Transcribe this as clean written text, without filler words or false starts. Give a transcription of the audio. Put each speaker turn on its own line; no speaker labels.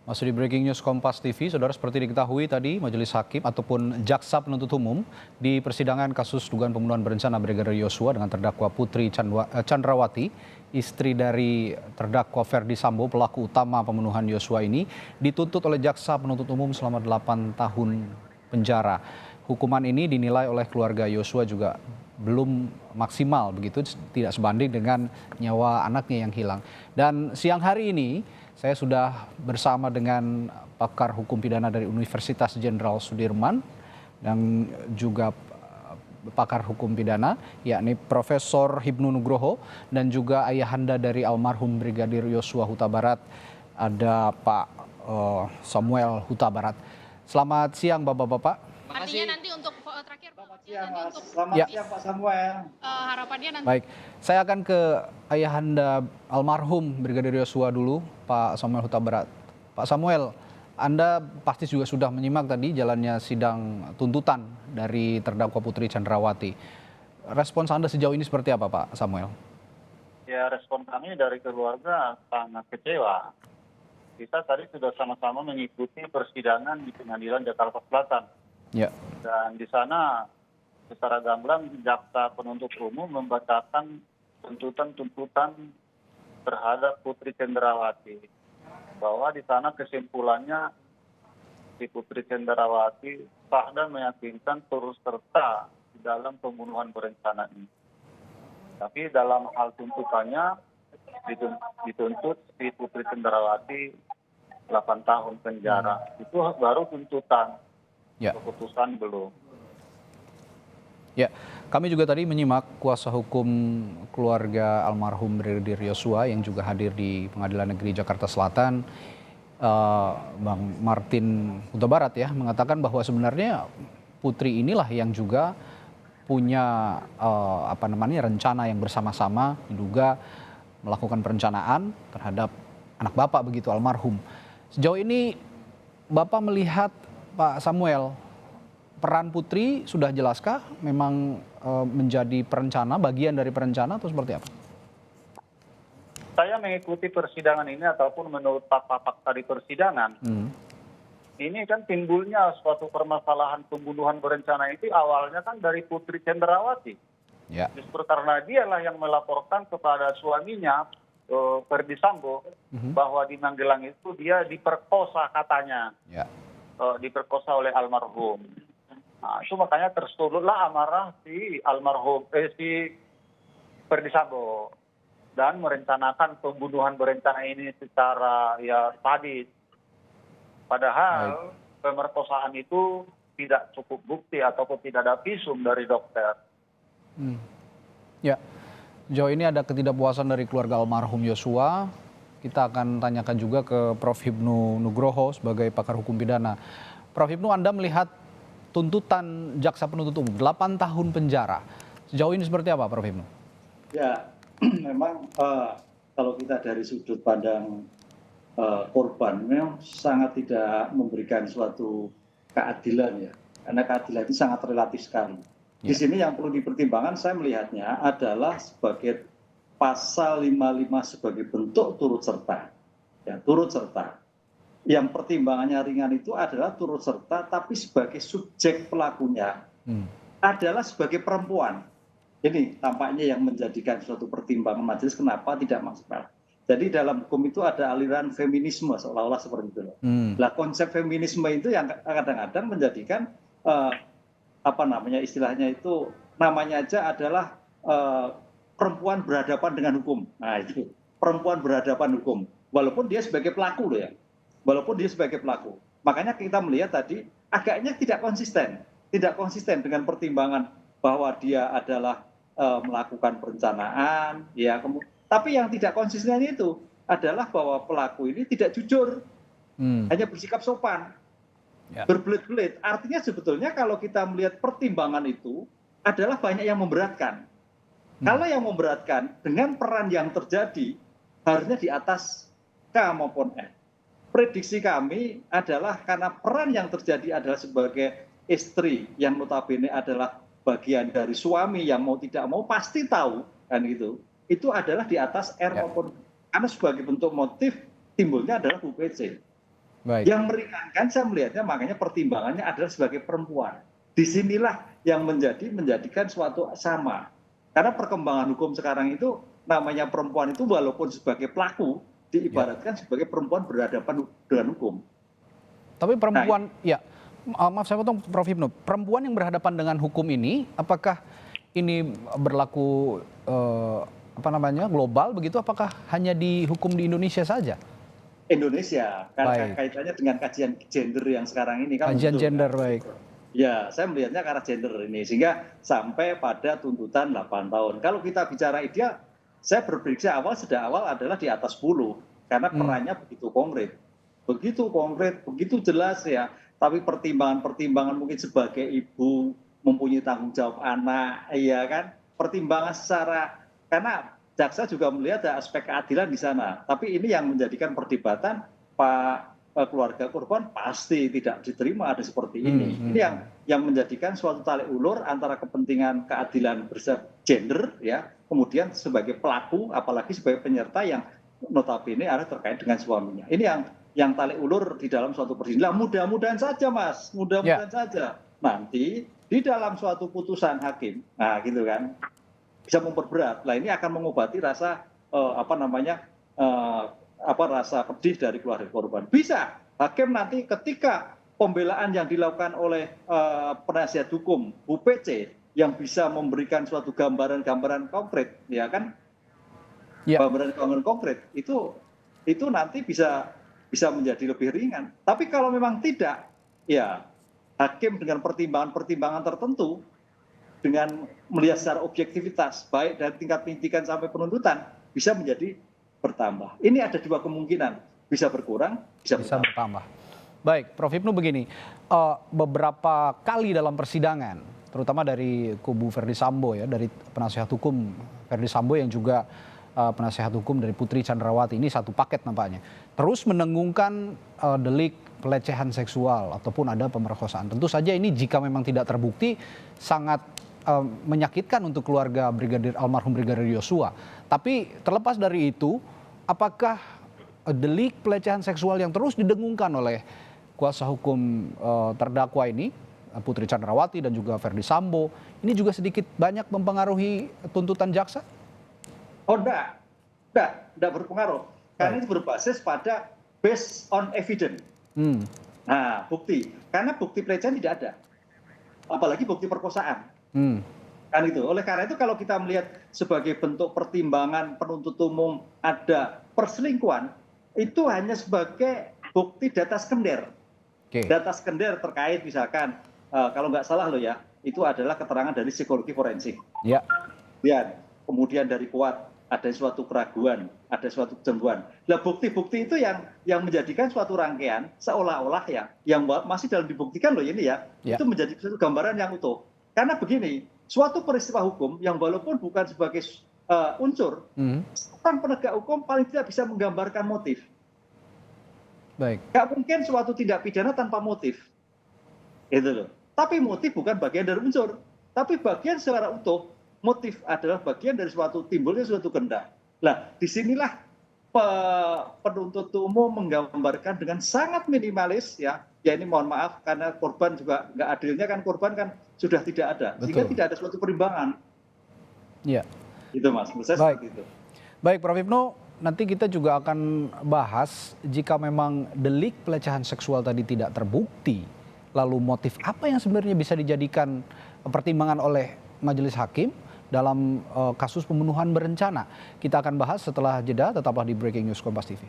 Masih di Breaking News Kompas TV, saudara, seperti diketahui tadi Majelis Hakim ataupun Jaksa Penuntut Umum di persidangan kasus dugaan pembunuhan berencana Brigadir Yosua dengan terdakwa Putri Chandrawati, istri dari terdakwa Ferdi Sambo, pelaku utama pembunuhan Yosua ini, dituntut oleh Jaksa Penuntut Umum selama 8 tahun penjara. Hukuman ini dinilai oleh keluarga Yosua juga belum maksimal, begitu, tidak sebanding dengan nyawa anaknya yang hilang. Dan siang hari ini saya sudah bersama dengan pakar hukum pidana dari Universitas Jenderal Sudirman dan juga pakar hukum pidana, yakni Profesor Hibnu Nugroho, dan juga ayahanda dari almarhum Brigadir Yosua Huta Barat, ada Pak Samuel Huta Barat. Selamat siang Bapak-bapak.
Artinya nanti untuk terakhir
Selamat siang, Mas. Selamat siang Pak Samuel.
Harapannya nanti.
Baik, saya akan ke ayahanda almarhum Brigadir Yosua dulu, Pak Samuel Huta Barat. Pak Samuel, Anda pasti juga sudah menyimak tadi jalannya sidang tuntutan dari terdakwa Putri Chandrawati. Respons Anda sejauh ini seperti apa, Pak Samuel?
Ya, respon kami dari keluarga sangat kecewa. Kita tadi sudah sama-sama mengikuti persidangan di Pengadilan Jakarta Selatan.
Ya.
Dan di sana secara gamblang Jaksa Penuntut Umum membacakan tuntutan-tuntutan terhadap Putri Chandrawati, bahwa di sana kesimpulannya si Putri Chandrawati sah dan meyakinkan turut serta di dalam pembunuhan berencana ini. Tapi dalam hal tuntutannya dituntut si Putri Chandrawati 8 tahun penjara. Itu baru tuntutan.
Ya.
Keputusan belum.
Ya, kami juga tadi menyimak kuasa hukum keluarga almarhum Brigadir Yosua yang juga hadir di Pengadilan Negeri Jakarta Selatan, Bang Martin Huta Barat, ya, mengatakan bahwa sebenarnya Putri inilah yang juga punya rencana yang bersama-sama, diduga melakukan perencanaan terhadap anak Bapak, begitu, almarhum. Sejauh ini Bapak melihat, Pak Samuel, peran Putri sudah jelaskah memang menjadi perencana, bagian dari perencana, atau seperti apa?
Saya mengikuti persidangan ini ataupun menurut fakta di persidangan, ini kan timbulnya suatu permasalahan pembunuhan berencana itu awalnya kan dari Putri Chandrawati.
Ya.
Justru karena dialah yang melaporkan kepada suaminya, Ferdi Sambo, bahwa di Magelang itu dia diperkosa katanya.
Ya.
Diperkosa oleh almarhum. Nah, itu makanya tersuluslah amarah si Ferdi Sambo dan merencanakan pembunuhan berencana ini secara sadis. Padahal pemerkosaan itu tidak cukup bukti ataupun tidak ada visum dari dokter.
Ya, sejauh ini ada ketidakpuasan dari keluarga almarhum Yosua. Kita akan tanyakan juga ke Prof. Hibnu Nugroho sebagai pakar hukum pidana. Prof. Hibnu, Anda melihat tuntutan Jaksa Penuntut Umum 8 tahun penjara. Sejauh ini seperti apa, Prof. Hibnu?
Ya, memang kalau kita dari sudut pandang korban, memang sangat tidak memberikan suatu keadilan, ya. Karena keadilan itu sangat relatif sekali. Di sini yang perlu dipertimbangkan saya melihatnya adalah sebagai pasal 55 sebagai bentuk turut serta. Ya, turut serta. Yang pertimbangannya ringan itu adalah turut serta, tapi sebagai subjek pelakunya adalah sebagai perempuan. Ini tampaknya yang menjadikan suatu pertimbangan majelis kenapa tidak maksimal. Jadi dalam hukum itu ada aliran feminisme seolah-olah seperti itu. Nah, konsep feminisme itu yang kadang-kadang menjadikan istilahnya itu namanya aja adalah perempuan berhadapan dengan hukum. Nah, itu perempuan berhadapan hukum, walaupun dia sebagai pelaku loh, ya. Walaupun dia sebagai pelaku. Makanya kita melihat tadi agaknya tidak konsisten dengan pertimbangan bahwa dia adalah melakukan perencanaan, ya. Tapi yang tidak konsisten itu adalah bahwa pelaku ini tidak jujur, hanya bersikap sopan, berbelit-belit. Artinya sebetulnya kalau kita melihat pertimbangan itu adalah banyak yang memberatkan. Kalau yang memberatkan dengan peran yang terjadi harusnya di atas K maupun F. Prediksi kami adalah karena peran yang terjadi adalah sebagai istri yang notabene adalah bagian dari suami yang mau tidak mau pasti tahu kan gitu. Itu adalah di atas R maupun karena sebagai bentuk motif timbulnya adalah UPC.
Baik.
Yang meringankan saya melihatnya makanya pertimbangannya adalah sebagai perempuan. Disinilah yang menjadikan suatu sama. Karena perkembangan hukum sekarang itu namanya perempuan itu walaupun sebagai pelaku diibaratkan sebagai perempuan berhadapan dengan hukum.
Tapi perempuan, ya maaf saya potong Prof. Hipnu, perempuan yang berhadapan dengan hukum ini, apakah ini berlaku global begitu? Apakah hanya dihukum di Indonesia saja?
Indonesia, karena
Baik.
kaitannya dengan kajian gender yang sekarang ini kan.
Kajian
muncul,
gender,
kan?
baik.
Ya, saya melihatnya ke arah gender ini sehingga sampai pada tuntutan 8 tahun. Kalau kita bicara ideal, saya berprediksi sejak awal adalah di atas 10 karena perannya begitu konkret, begitu jelas ya. Tapi pertimbangan mungkin sebagai ibu mempunyai tanggung jawab anak, ya kan? Pertimbangan secara karena jaksa juga melihat ada aspek keadilan di sana. Tapi ini yang menjadikan perdebatan keluarga korban pasti tidak diterima ada seperti ini. Ini yang menjadikan suatu tarik ulur antara kepentingan keadilan gender ya, kemudian sebagai pelaku apalagi sebagai penyerta yang notabene ada terkait dengan suaminya. Ini yang tarik ulur di dalam suatu persidangan. Mudah-mudahan saja Mas, mudah-mudahan saja nanti di dalam suatu putusan hakim, nah gitu kan, bisa memperberat. Nah ini akan mengobati rasa rasa pedih dari keluarga korban. Bisa hakim nanti ketika pembelaan yang dilakukan oleh penasihat hukum UPC yang bisa memberikan suatu gambaran konkret, ya kan? Ya. Gambaran konkret itu nanti bisa menjadi lebih ringan. Tapi kalau memang tidak, ya hakim dengan pertimbangan tertentu dengan melihat secara objektivitas baik dari tingkat penyidikan sampai penuntutan bisa menjadi bertambah. Ini ada dua kemungkinan, bisa berkurang, bisa
bertambah. Baik, Prof. Hipnu begini, beberapa kali dalam persidangan, terutama dari kubu Verdi Sambo ya, dari penasihat hukum Verdi Sambo yang juga penasihat hukum dari Putri Chandrawati, ini satu paket nampaknya, terus menenggungkan delik pelecehan seksual ataupun ada pemerkosaan. Tentu saja ini jika memang tidak terbukti sangat menyakitkan untuk keluarga almarhum Brigadir Yosua. Tapi terlepas dari itu, apakah delik pelecehan seksual yang terus didengungkan oleh kuasa hukum terdakwa ini, Putri Chandrawati dan juga Verdi Sambo, ini juga sedikit banyak mempengaruhi tuntutan jaksa?
Oh enggak berpengaruh. Karena itu berbasis pada based on evidence. Nah, bukti. Karena bukti pelecehan tidak ada. Apalagi bukti perkosaan. Kan itu. Oleh karena itu kalau kita melihat sebagai bentuk pertimbangan penuntut umum ada perselingkuhan, itu hanya sebagai bukti data skender. Data skender terkait misalkan kalau nggak salah loh ya, itu adalah keterangan dari psikologi forensik. Ya. Kemudian dari kuat ada suatu keraguan, ada suatu kecemburuan. Nah, bukti-bukti itu yang menjadikan suatu rangkaian seolah-olah yang masih dalam dibuktikan loh ini ya, itu menjadi suatu gambaran yang utuh. Karena begini, suatu peristiwa hukum yang walaupun bukan sebagai unsur, seorang penegak hukum paling tidak bisa menggambarkan motif. Baik. Gak mungkin suatu tindak pidana tanpa motif. Itu loh. Tapi motif bukan bagian dari unsur. Tapi bagian secara utuh, motif adalah bagian dari suatu timbulnya suatu kehendak. Nah, disinilah penuntut umum menggambarkan dengan sangat minimalis ya ini mohon maaf karena korban juga nggak adilnya kan korban kan sudah tidak ada. Betul. Sehingga tidak ada suatu perimbangan. Iya. Itu Mas, menurut saya seperti itu.
Baik Prof. Hipnu, nanti kita juga akan bahas jika memang delik pelecehan seksual tadi tidak terbukti, lalu motif apa yang sebenarnya bisa dijadikan pertimbangan oleh majelis hakim dalam kasus pembunuhan berencana. Kita akan bahas setelah jeda, tetaplah di Breaking News Kompas TV.